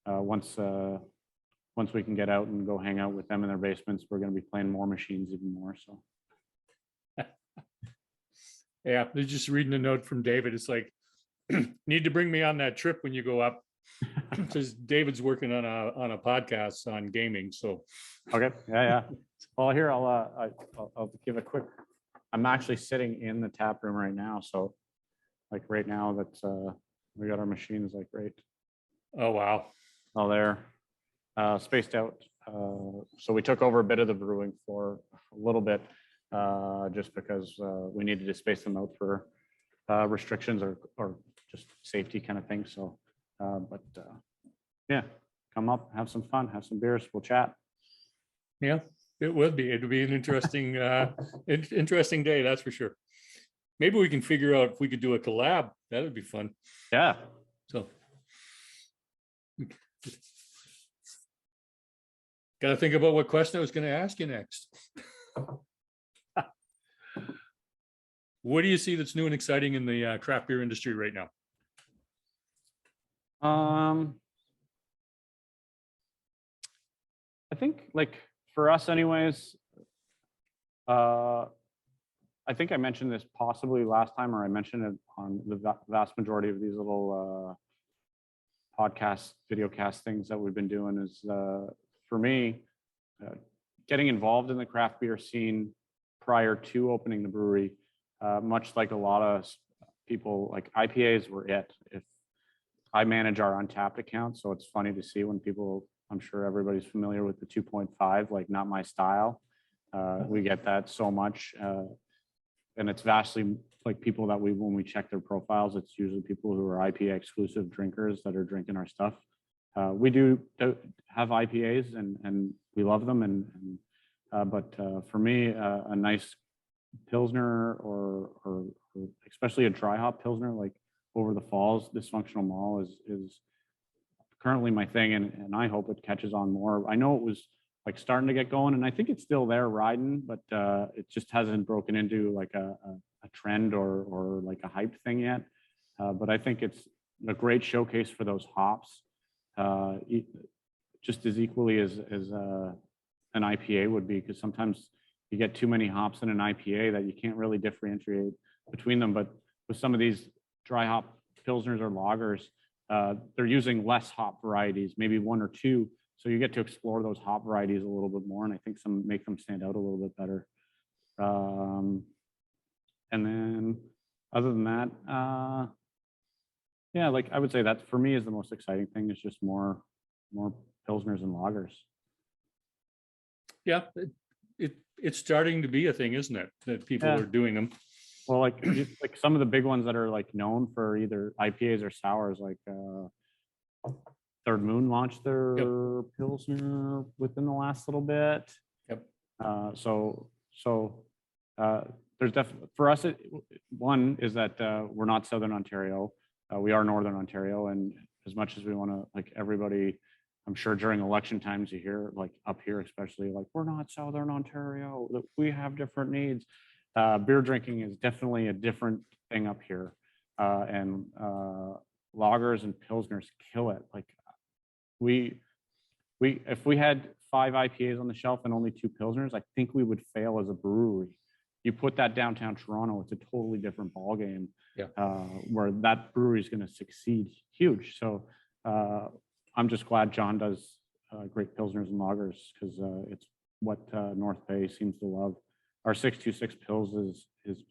once we can get out and go hang out with them in their basements, we're going to be playing more machines even more. So Yeah, they're just reading a note from David. It's like, need to bring me on that trip when you go up, because David's working on a podcast on gaming. So okay, yeah. Well, here I'll give a quick. I'm actually sitting in the tap room right now, so like right now, that's We got our machines like right Oh, wow. all there, spaced out. So we took over a bit of the brewing floor a little bit, just because we needed to space them out for restrictions or just safety kind of thing. So, yeah, come up, have some fun, have some beers, we'll chat. Yeah, it would be. It'd be an interesting, interesting day, that's for sure. Maybe we can figure out if we could do a collab. That would be fun. Yeah. So. Got to think about what question I was going to ask you next. What do you see that's new and exciting in the craft beer industry right now? I think like for us anyways, I think I mentioned this possibly last time, or I mentioned it on the vast majority of these little podcast, video cast things that we've been doing is for me, getting involved in the craft beer scene prior to opening the brewery, much like a lot of people, like IPAs were it. If I manage our Untapped account, so it's funny to see when people, I'm sure everybody's familiar with the 2.5, like not my style. We get that so much. And it's vastly like people that when we check their profiles, it's usually people who are IPA exclusive drinkers that are drinking our stuff. We do have IPAs and we love them. But for me, a nice Pilsner or especially a dry hop Pilsner, like over the falls, dysfunctional mall is currently my thing. And I hope it catches on more. I know it was like starting to get going and I think it's still there riding, but it just hasn't broken into like a trend or like a hype thing yet. But I think it's a great showcase for those hops, just as equally as an IPA would be, because sometimes you get too many hops in an IPA that you can't really differentiate between them. But with some of these dry hop Pilsners or lagers, they're using less hop varieties, maybe one or two. So you get to explore those hop varieties a little bit more, and I think some make them stand out a little bit better. And then other than that, yeah, like I would say that for me is the most exciting thing is just more Pilsners and lagers. Yeah, it's starting to be a thing, isn't it? That people Yeah. are doing them. Well, like just like some of the big ones that are like known for either IPAs or sours, like Third Moon launched their Pilsner within the last little bit. Yep. So there's definitely for us. One is that we're not Southern Ontario. We are Northern Ontario, and as much as we want to, like everybody, I'm sure during election times you hear like up here, especially like we're not Southern Ontario. That we have different needs. Beer drinking is definitely a different thing up here, and lagers and Pilsners kill it. Like if we had 5 IPAs on the shelf and only 2 Pilsners, I think we would fail as a brewery. You put that downtown Toronto, it's a totally different ball game. Yeah. Where that brewery is going to succeed huge. So I'm just glad John does great Pilsners and lagers because it's what North Bay seems to love. Our 626 Pils is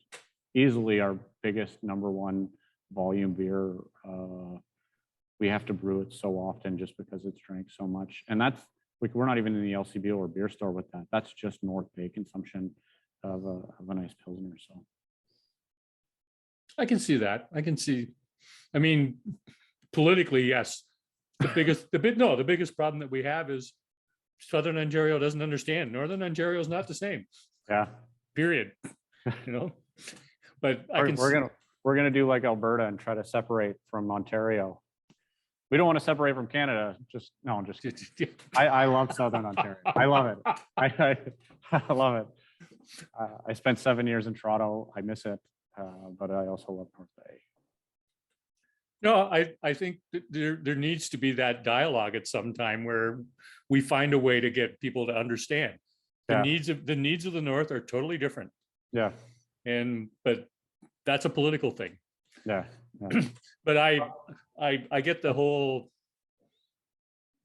easily our biggest #1 volume beer. We have to brew it so often just because it's drank so much. And that's like, we're not even in the LCBO or beer store with that. That's just North Bay consumption of a nice Pilsner. So I can see that. I can see. I mean, politically, yes. The biggest problem that we have is Southern Ontario doesn't understand. Northern Ontario is not the same. yeah, Period. You know, but we're gonna do like Alberta and try to separate from Ontario. We don't want to separate from Canada. Just kidding. I love Southern Ontario. I love it. I love it. I spent 7 years in Toronto. I miss it, but I also love North Bay. No, I think that there needs to be that dialogue at some time where we find a way to get people to understand the Yeah. needs of the North are totally different. Yeah, But that's a political thing. yeah. But I get the whole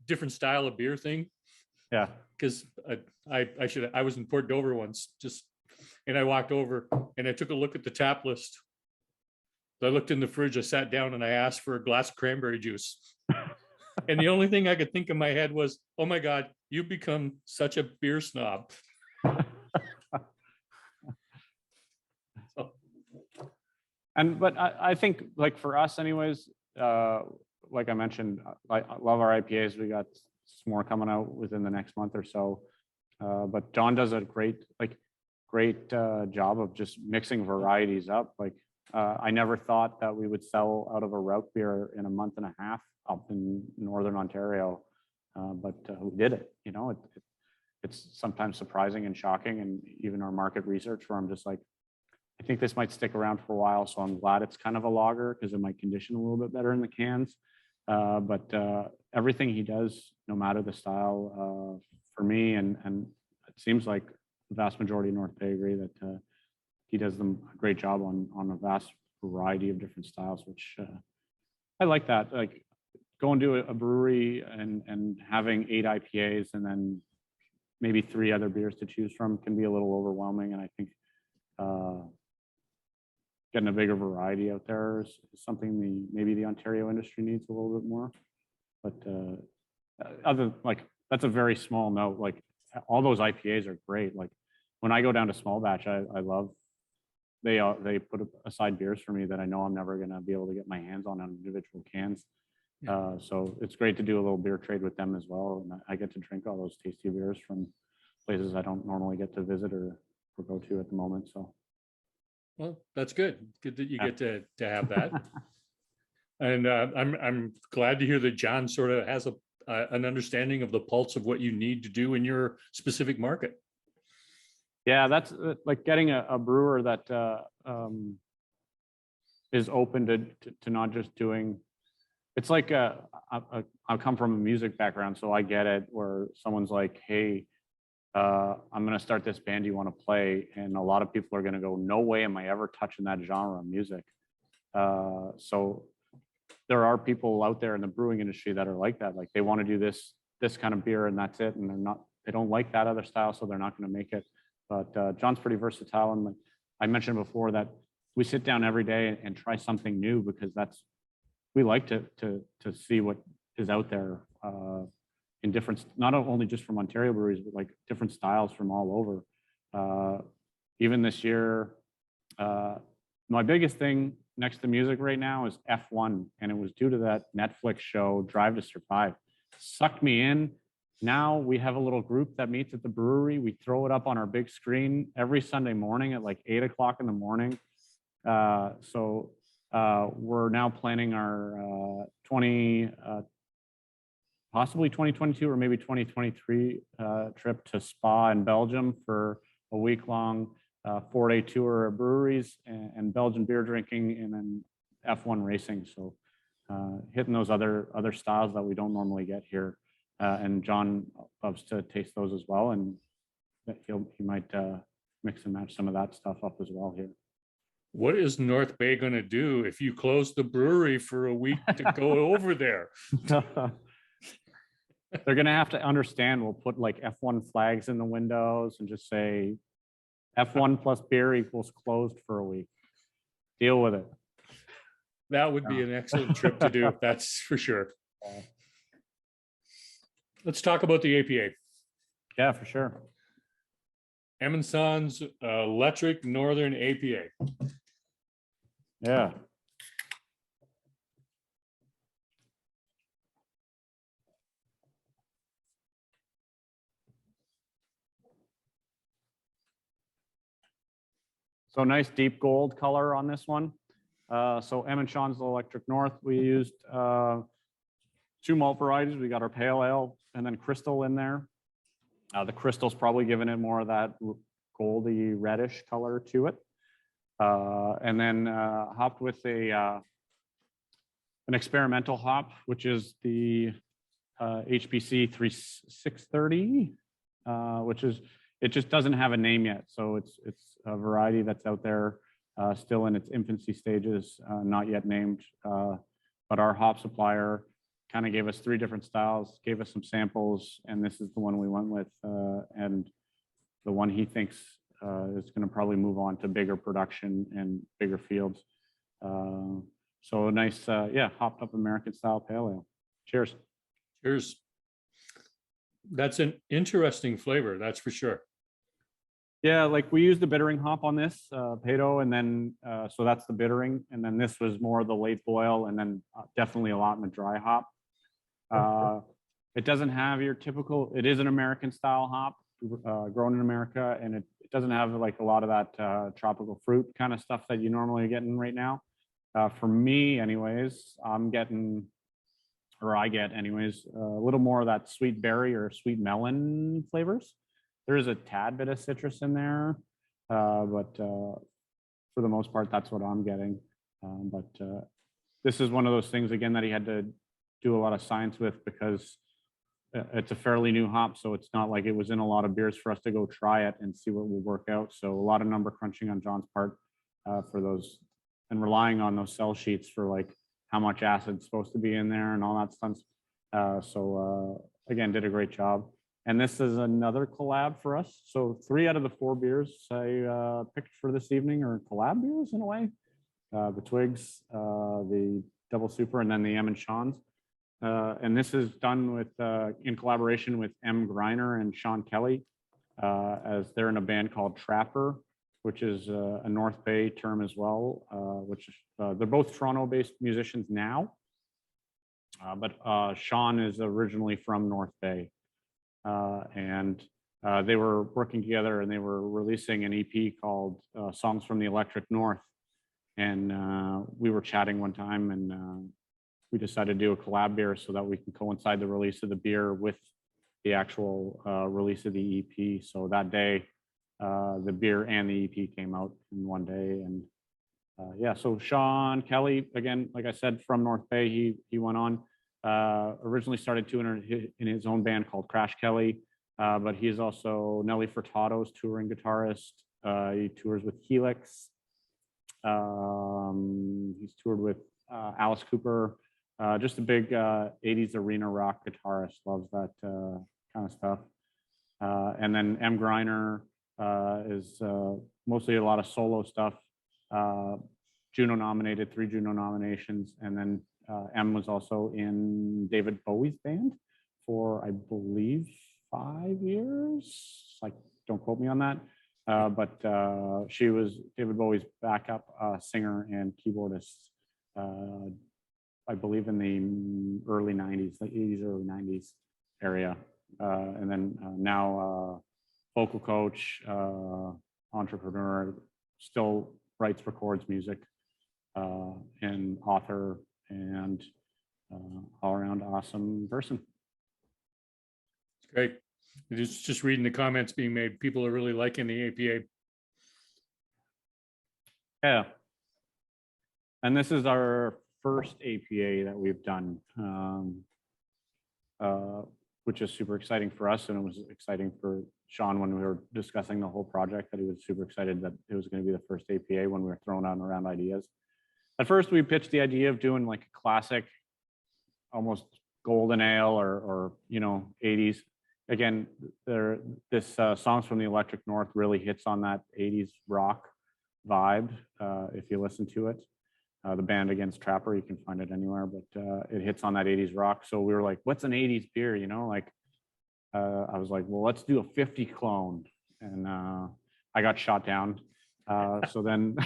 different style of beer thing. Yeah. Because I was in Port Dover once, and I walked over and I took a look at the tap list. I looked in the fridge, I sat down and I asked for a glass of cranberry juice. And the only thing I could think in my head was, oh my God, you've become such a beer snob. So, But I think like for us anyways, like I mentioned, I love our IPAs. We got some more coming out within the next month or so. But John does a great job of just mixing varieties up. Like I never thought that we would sell out of a route beer in a month and a half up in Northern Ontario. But we did it, you know, it's sometimes surprising and shocking. And even our market research where I'm just like, I think this might stick around for a while. So I'm glad it's kind of a lager because it might condition a little bit better in the cans. But everything he does, no matter the style, for me, and it seems like the vast majority of North Bay agree that he does them a great job on a vast variety of different styles, which I like that. Like going to a brewery and having 8 IPAs and then maybe 3 other beers to choose from can be a little overwhelming. And I think getting a bigger variety out there is something maybe the Ontario industry needs a little bit more. But that's a very small note. Like all those IPAs are great. Like when I go down to small batch, I love they put aside beers for me that I know I'm never going to be able to get my hands on individual cans. Yeah. So it's great to do a little beer trade with them as well. And I get to drink all those tasty beers from places I don't normally get to visit or go to at the moment. So. Well, that's good. Good that you get to have that. And I'm glad to hear that John sort of has an understanding of the pulse of what you need to do in your specific market. Yeah, that's like getting a brewer that is open to not just doing. It's like I come from a music background, so I get it. Where someone's like, "Hey, I'm going to start this band. You want to play?" And a lot of people are going to go, "No way am I ever touching that genre of music." So there are people out there in the brewing industry that are like that. Like they want to do this kind of beer and that's it. And they don't like that other style, so they're not going to make it. But John's pretty versatile. And like I mentioned before that we sit down every day and try something new because we like to see what is out there in different, not only just from Ontario breweries, but like different styles from all over. Even this year, my biggest thing next to music right now is F1, and it was due to that Netflix show Drive to Survive. Sucked me in. Now we have a little group that meets at the brewery. We throw it up on our big screen every Sunday morning at like 8 o'clock in the morning. So we're now planning our possibly 2022 or maybe 2023 trip to Spa in Belgium for a week-long 4-day tour of breweries and Belgian beer drinking and then F1 racing. So hitting those other styles that we don't normally get here. And John loves to taste those as well. And he might mix and match some of that stuff up as well here. What is North Bay going to do if you close the brewery for a week to go over there? They're going to have to understand. We'll put like F1 flags in the windows and just say F1 plus beer equals closed for a week. Deal with it. That would be an excellent trip to do. That's for sure. Let's talk about the APA. Yeah, for sure. Amansan's Electric Northern APA. Yeah. So nice deep gold color on this one. So Amansan's Electric North, we used 2 malt varieties. We got our pale ale and then crystal in there. The crystal's probably giving it more of that goldy reddish color to it. And then hopped with an experimental hop, which is the HBC 3630, which is, it just doesn't have a name yet. So it's a variety that's out there still in its infancy stages, not yet named. But our hop supplier kind of gave us 3 different styles, gave us some samples, and this is the one we went with. And the one he thinks is going to probably move on to bigger production and bigger fields. So a nice, yeah, hopped up American style pale ale. Cheers. Cheers. That's an interesting flavor, that's for sure. Yeah, like we used the bittering hop on this, Pato, and then, so that's the bittering. And then this was more the late boil, and then definitely a lot in the dry hop. It doesn't have your typical, it is an American style hop, grown in America, and it doesn't have like a lot of that tropical fruit kind of stuff that you normally are getting right now. For me anyways, I get anyways, a little more of that sweet berry or sweet melon flavors. There is a tad bit of citrus in there, but for the most part, that's what I'm getting. This is one of those things, again, that he had to do a lot of science with, because it's a fairly new hop. So it's not like it was in a lot of beers for us to go try it and see what will work out. So a lot of number crunching on John's part for those, and relying on those cell sheets for like how much acid's supposed to be in there and all that stuff. Again, did a great job. And this is another collab for us. So 3 out of the 4 beers I picked for this evening are collab beers in a way. The Twigs, the Double Super, and then the Amansan. And this is done with in collaboration with M. Greiner and Sean Kelly, as they're in a band called Trapper, which is a North Bay term as well, which they're both Toronto-based musicians now. But Sean is originally from North Bay. And they were working together, and they were releasing an EP called Songs from the Electric North. And we were chatting one time, and we decided to do a collab beer so that we can coincide the release of the beer with the actual release of the EP. So that day, the beer and the EP came out in one day. And yeah, so Sean Kelly, again, like I said, from North Bay, he went on. Originally started touring in his own band called Crash Kelly, but he's also Nelly Furtado's touring guitarist. He tours with Helix. He's toured with Alice Cooper, just a big 80s arena rock guitarist, loves that kind of stuff. And then M. Greiner is mostly a lot of solo stuff. Juno nominated, 3 Juno nominations, and then M was also in David Bowie's band for, I believe, 5 years. Like, don't quote me on that. But she was David Bowie's backup singer and keyboardist, I believe in the early 90s, like 80s, early 90s area. And then now vocal coach, entrepreneur, still writes, records music, and author, and all around awesome person. It's great. Just reading the comments being made, people are really liking the APA. Yeah. And this is our first APA that we've done, which is super exciting for us. And it was exciting for Sean when we were discussing the whole project, that he was super excited that it was going to be the first APA when we were throwing out around ideas. At first, we pitched the idea of doing like a classic, almost golden ale or 80s. Again, this Songs from the Electric North really hits on that 80s rock vibe. If you listen to it, the band against Trapper, you can find it anywhere, but it hits on that 80s rock. So we were like, what's an 80s beer? I was like, well, let's do a 50 clone. And I got shot down. So then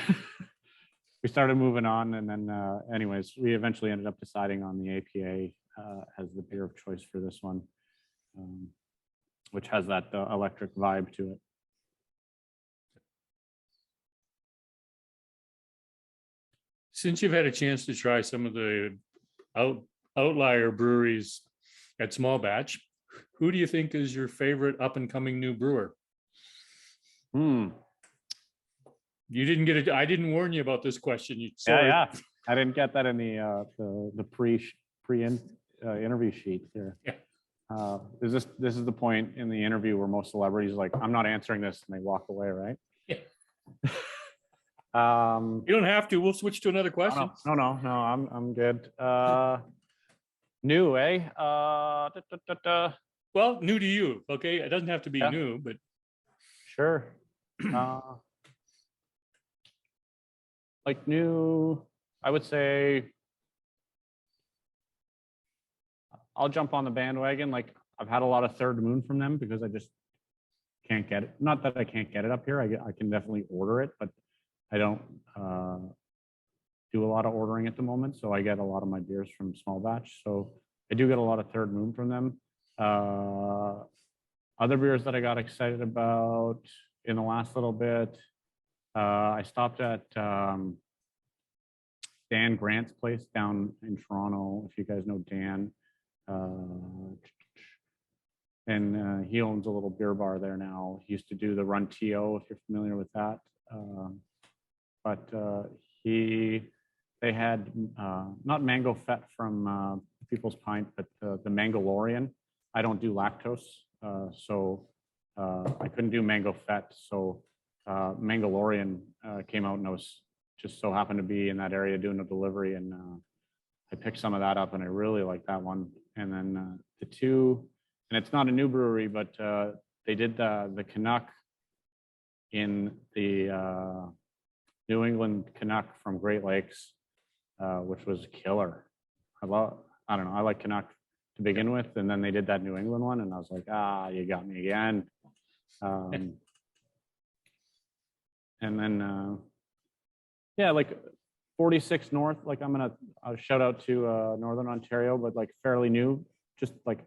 we started moving on. And then anyways, we eventually ended up deciding on the APA as the beer of choice for this one, which has that electric vibe to it. Since you've had a chance to try some of the outlier breweries at small batch, who do you think is your favorite up and coming new brewer? You didn't get it. I didn't warn you about this question. Yeah. I didn't get that in the interview sheet here. Yeah. This is the point in the interview where most celebrities are like, I'm not answering this, and they walk away, right? Yeah. You don't have to. We'll switch to another question. No, I'm good. New, eh? Well, new to you. Okay. It doesn't have to be new, but sure. Like new, I would say I'll jump on the bandwagon. Like I've had a lot of Third Moon from them because I just can't get it. Not that I can't get it up here. I can definitely order it, but I don't do a lot of ordering at the moment. So I get a lot of my beers from small batch. So I do get a lot of Third Moon from them. Other beers that I got excited about in the last little bit, I stopped at Dan Grant's place down in Toronto, if you guys know Dan. And he owns a little beer bar there now. He used to do the Run TO, if you're familiar with that. But they had not Mango Fett from People's Pint, but the Mangalorean. I don't do lactose, so I couldn't do Mango Fett. So Mangalorean came out, and I was just so happened to be in that area doing a delivery, and I picked some of that up, and I really like that one. And then the two, and it's not a new brewery, but they did the Canuck in the New England Canuck from Great Lakes, which was killer. I don't know, I like Canuck to begin with, and then they did that New England one, and I was like, you got me again. And then yeah, like 46 North, like I'm gonna shout out to Northern Ontario, but like fairly new, just like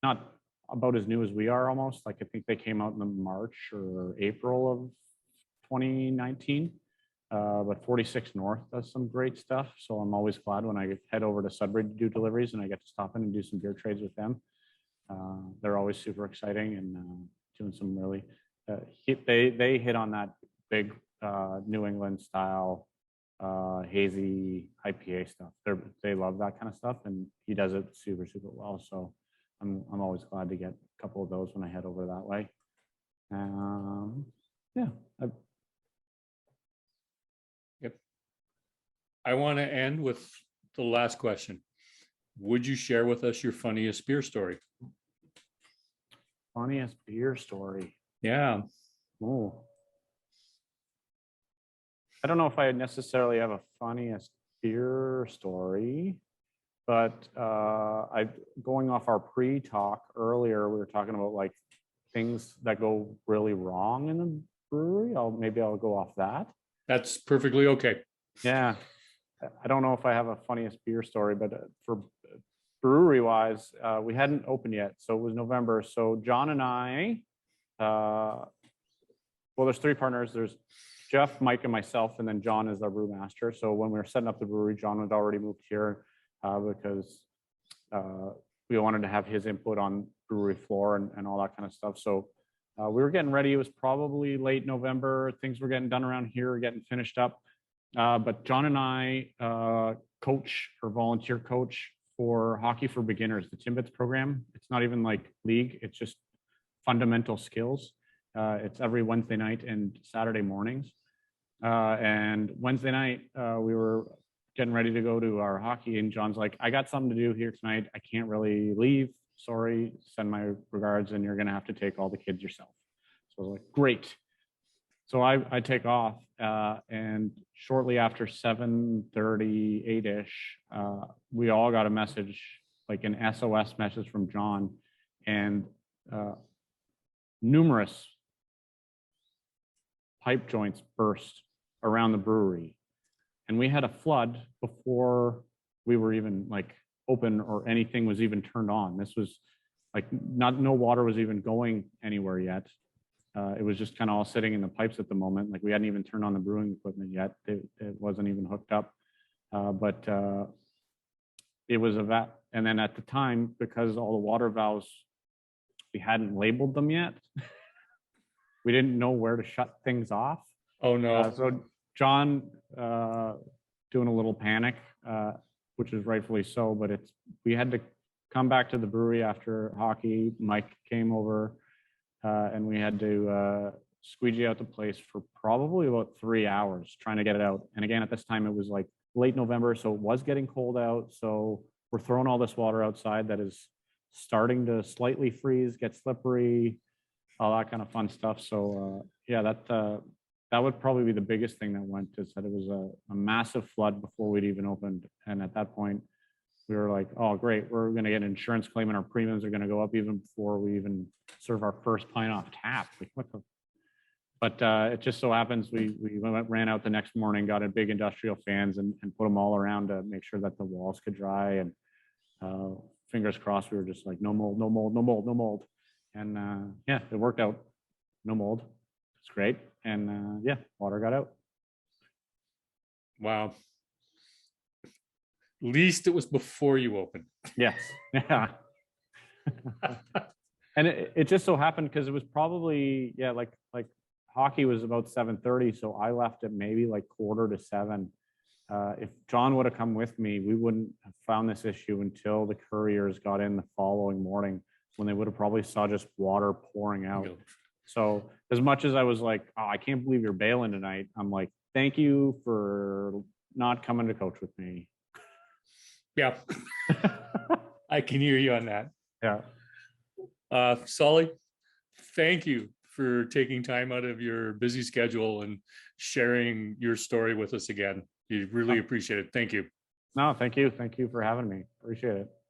not about as new as we are almost. Like I think they came out in the March or April of 2019. But 46 North does some great stuff. So I'm always glad when I head over to Sudbury to do deliveries and I get to stop in and do some beer trades with them. They're always super exciting and doing some really, they hit on that big New England style hazy IPA stuff. They love that kind of stuff, and he does it super, super well. So I'm always glad to get a couple of those when I head over that way. Yeah. I want to end with the last question. Would you share with us your funniest beer story? Funniest beer story. Yeah. Oh. I don't know if I necessarily have a funniest beer story, but going off our pre-talk earlier, we were talking about like things that go really wrong in the brewery. Maybe I'll go off that. That's perfectly okay. Yeah. I don't know if I have a funniest beer story, but for brewery wise, we hadn't opened yet. So it was November. So John and I, well, there's three partners. There's Jeff, Mike, and myself, and then John is our brewmaster. So when we were setting up the brewery, John had already moved here because we wanted to have his input on brewery floor and all that kind of stuff. So we were getting ready. It was probably late November. Things were getting done around here, getting finished up. But John and I coach or volunteer coach for Hockey for Beginners, the Timbits program. It's not even like league, it's just fundamental skills. It's every Wednesday night and Saturday mornings. And Wednesday night, we were getting ready to go to our hockey, and John's like, I got something to do here tonight. I can't really leave. Sorry, send my regards, and you're going to have to take all the kids yourself. So I was like, great. So I take off, and shortly after 7:38-ish, we all got a message, like an SOS message from John, and numerous pipe joints burst around the brewery. And we had a flood before we were even like open or anything was even turned on. This was like no water was even going anywhere yet. It was just kind of all sitting in the pipes at the moment. Like we hadn't even turned on the brewing equipment yet. It wasn't even hooked up. But it was and then at the time, because all the water valves, we hadn't labeled them yet. We didn't know where to shut things off. Oh no. So John doing a little panic, which is rightfully so, but we had to come back to the brewery after hockey. Mike came over. And we had to squeegee out the place for probably about 3 hours trying to get it out. And again, at this time, it was like late November, so it was getting cold out. So we're throwing all this water outside that is starting to slightly freeze, get slippery, all that kind of fun stuff. So yeah, that would probably be the biggest thing that went, is that it was a massive flood before we'd even opened. And at that point, we were like, oh, great, we're going to get an insurance claim and our premiums are going to go up even before we even serve our first pint off tap. Like, what the? But it just so happens ran out the next morning, got in big industrial fans and put them all around to make sure that the walls could dry. And fingers crossed, we were just like, no mold, no mold, no mold, no mold. And yeah, it worked out. No mold. It's great. And yeah, water got out. Wow. At least it was before you opened. Yes. Yeah. And it just so happened because it was probably, yeah, like hockey was about 7:30. So I left at maybe like 6:45. If John would have come with me, we wouldn't have found this issue until the couriers got in the following morning, when they would have probably saw just water pouring out. So as much as I was like, oh, I can't believe you're bailing tonight, I'm like, thank you for not coming to coach with me. Yeah. I can hear you on that. Yeah. Sully, thank you for taking time out of your busy schedule and sharing your story with us again. We really appreciate it. Thank you. No, thank you. Thank you for having me. Appreciate it.